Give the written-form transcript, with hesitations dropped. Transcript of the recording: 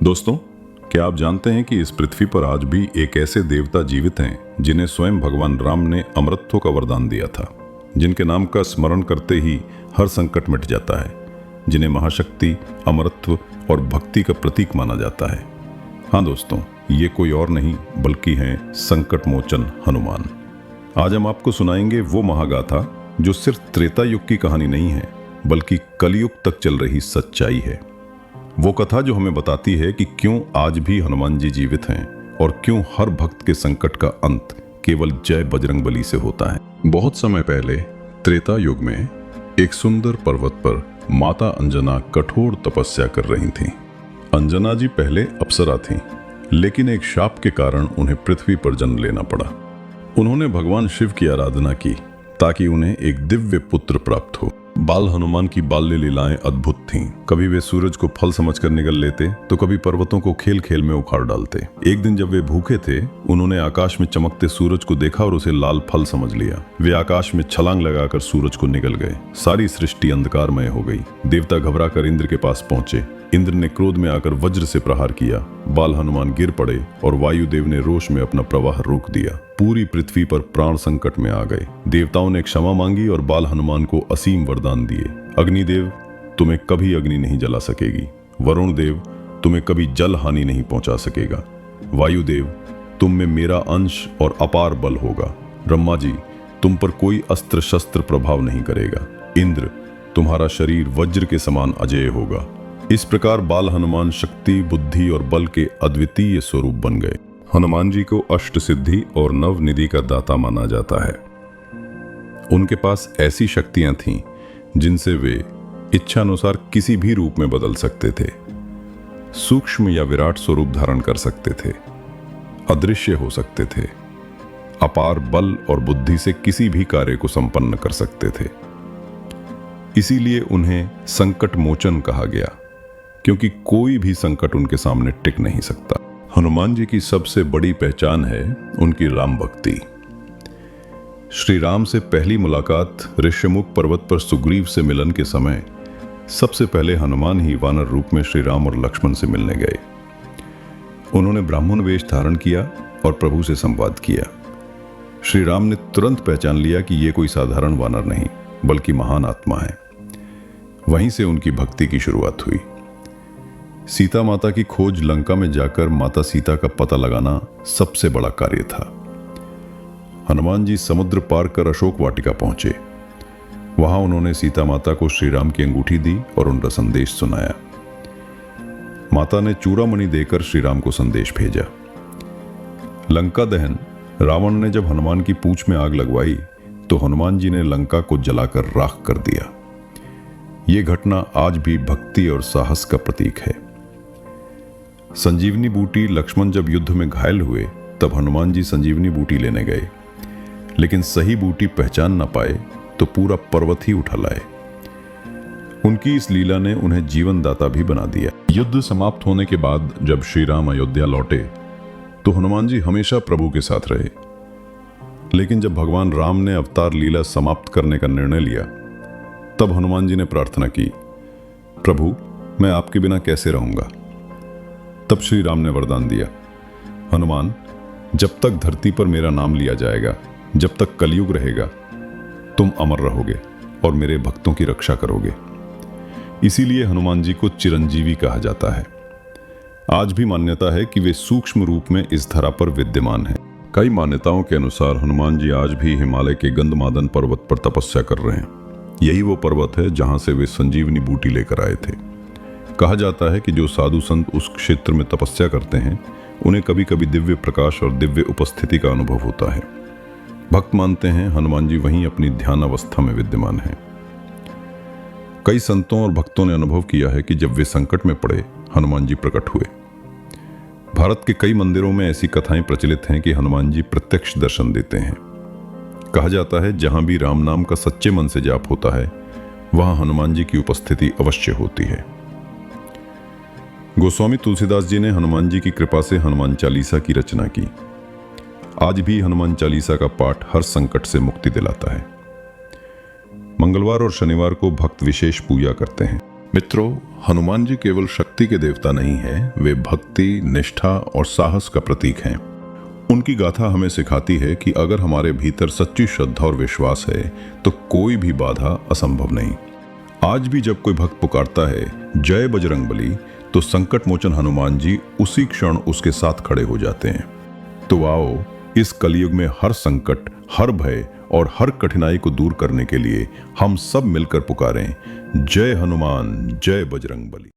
दोस्तों, क्या आप जानते हैं कि इस पृथ्वी पर आज भी एक ऐसे देवता जीवित हैं जिन्हें स्वयं भगवान राम ने अमरत्व का वरदान दिया था, जिनके नाम का स्मरण करते ही हर संकट मिट जाता है, जिन्हें महाशक्ति, अमरत्व और भक्ति का प्रतीक माना जाता है। हाँ दोस्तों, ये कोई और नहीं बल्कि हैं संकट मोचन हनुमान। आज हम आपको सुनाएंगे वो महागाथा जो सिर्फ त्रेता युग की कहानी नहीं है बल्कि कलयुग तक चल रही सच्चाई है। वो कथा जो हमें बताती है कि क्यों आज भी हनुमान जी जीवित हैं और क्यों हर भक्त के संकट का अंत केवल जय बजरंगबली से होता है। बहुत समय पहले त्रेता युग में एक सुंदर पर्वत पर माता अंजना कठोर तपस्या कर रही थीं। अंजना जी पहले अप्सरा थीं, लेकिन एक शाप के कारण उन्हें पृथ्वी पर जन्म लेना पड़ा। उन्होंने भगवान शिव की आराधना की ताकि उन्हें एक दिव्य पुत्र प्राप्त हो। बाल हनुमान की बाल्य लीलाएं अद्भुत थीं। कभी वे सूरज को फल समझकर निगल लेते तो कभी पर्वतों को खेल खेल में उखाड़ डालते। एक दिन जब वे भूखे थे, उन्होंने आकाश में चमकते सूरज को देखा और उसे लाल फल समझ लिया। वे आकाश में छलांग लगाकर सूरज को निगल गए। सारी सृष्टि अंधकारमय हो गई। देवता घबराकर इंद्र के पास पहुंचे। इंद्र ने क्रोध में आकर वज्र से प्रहार किया। बाल हनुमान गिर पड़े और वायुदेव ने रोष में अपना प्रवाह रोक दिया। पूरी पृथ्वी पर प्राण संकट में आ गए। देवताओं ने क्षमा मांगी और बाल हनुमान को असीम वरदान दिए। अग्निदेव, तुम्हें कभी अग्नि नहीं जला सकेगी। वरुण देव, तुम्हें कभी जल हानि नहीं पहुंचा सकेगा। वायुदेव, तुम में मेरा अंश और अपार बल होगा। ब्रह्मा जी, तुम पर कोई अस्त्र शस्त्र प्रभाव नहीं करेगा। इंद्र, तुम्हारा शरीर वज्र के समान अजेय होगा। इस प्रकार बाल हनुमान शक्ति, बुद्धि और बल के अद्वितीय स्वरूप बन गए। हनुमान जी को अष्ट सिद्धि और नव निधि का दाता माना जाता है। उनके पास ऐसी शक्तियां थीं जिनसे वे इच्छानुसार किसी भी रूप में बदल सकते थे। सूक्ष्म या विराट स्वरूप धारण कर सकते थे, अदृश्य हो सकते थे, अपार बल और बुद्धि से किसी भी कार्य को संपन्न कर सकते थे। इसीलिए उन्हें संकट मोचन कहा गया, क्योंकि कोई भी संकट उनके सामने टिक नहीं सकता। हनुमान जी की सबसे बड़ी पहचान है उनकी राम भक्ति। श्री राम से पहली मुलाकात ऋष्यमुख पर्वत पर सुग्रीव से मिलन के समय सबसे पहले हनुमान ही वानर रूप में श्री राम और लक्ष्मण से मिलने गए। उन्होंने ब्राह्मण वेश धारण किया और प्रभु से संवाद किया। श्री राम ने तुरंत पहचान लिया कि ये कोई साधारण वानर नहीं बल्कि महान आत्मा है। वहीं से उनकी भक्ति की शुरुआत हुई। सीता माता की खोज लंका में जाकर माता सीता का पता लगाना सबसे बड़ा कार्य था। हनुमान जी समुद्र पार कर अशोक वाटिका पहुंचे। वहां उन्होंने सीता माता को श्री राम की अंगूठी दी और उनका संदेश सुनाया। माता ने चूड़ामणि देकर श्री राम को संदेश भेजा। लंका दहन, रावण ने जब हनुमान की पूंछ में आग लगवाई तो हनुमान जी ने लंका को जलाकर राख कर दिया। यह घटना आज भी भक्ति और साहस का प्रतीक है। संजीवनी बूटी लक्ष्मण जब युद्ध में घायल हुए तब हनुमान जी संजीवनी बूटी लेने गए, लेकिन सही बूटी पहचान न पाए तो पूरा पर्वत ही उठा लाए। उनकी इस लीला ने उन्हें जीवन दाता भी बना दिया। युद्ध समाप्त होने के बाद जब श्री राम अयोध्या लौटे तो हनुमान जी हमेशा प्रभु के साथ रहे। लेकिन जब भगवान राम ने अवतार लीला समाप्त करने का निर्णय लिया तब हनुमान जी ने प्रार्थना की, प्रभु, मैं आपके बिना कैसे रहूंगा। तब श्री राम ने वरदान दिया, हनुमान, जब तक धरती पर मेरा नाम लिया जाएगा, जब तक कलयुग रहेगा, तुम अमर रहोगे और मेरे भक्तों की रक्षा करोगे। इसीलिए हनुमान जी को चिरंजीवी कहा जाता है। आज भी मान्यता है कि वे सूक्ष्म रूप में इस धरा पर विद्यमान हैं। कई मान्यताओं के अनुसार हनुमान जी आज भी हिमालय के गंधमादन पर्वत पर तपस्या कर रहे हैं। यही वो पर्वत है जहां से वे संजीवनी बूटी लेकर आए थे। कहा जाता है कि जो साधु संत उस क्षेत्र में तपस्या करते हैं उन्हें कभी कभी दिव्य प्रकाश और दिव्य उपस्थिति का अनुभव होता है। भक्त मानते हैं हनुमान जी वहीं अपनी ध्यान अवस्था में विद्यमान हैं। कई संतों और भक्तों ने अनुभव किया है कि जब वे संकट में पड़े, हनुमान जी प्रकट हुए। भारत के कई मंदिरों में ऐसी कथाएं प्रचलित हैं कि हनुमान जी प्रत्यक्ष दर्शन देते हैं। कहा जाता है जहां भी राम नाम का सच्चे मन से जाप होता है वहां हनुमान जी की उपस्थिति अवश्य होती है। गोस्वामी तुलसीदास जी ने हनुमान जी की कृपा से हनुमान चालीसा की रचना की। आज भी हनुमान चालीसा का पाठ हर संकट से मुक्ति दिलाता है। मंगलवार और शनिवार को भक्त विशेष पूजा करते हैं। मित्रों, हनुमान जी केवल शक्ति के देवता नहीं हैं, वे भक्ति, निष्ठा और साहस का प्रतीक हैं। उनकी गाथा हमें सिखाती है कि अगर हमारे भीतर सच्ची श्रद्धा और विश्वास है तो कोई भी बाधा असंभव नहीं। आज भी जब कोई भक्त पुकारता है जय बजरंगबली, तो संकट मोचन हनुमान जी उसी क्षण उसके साथ खड़े हो जाते हैं। तो आओ, इस कलयुग में हर संकट, हर भय और हर कठिनाई को दूर करने के लिए हम सब मिलकर पुकारें, जय हनुमान, जय बजरंगबली।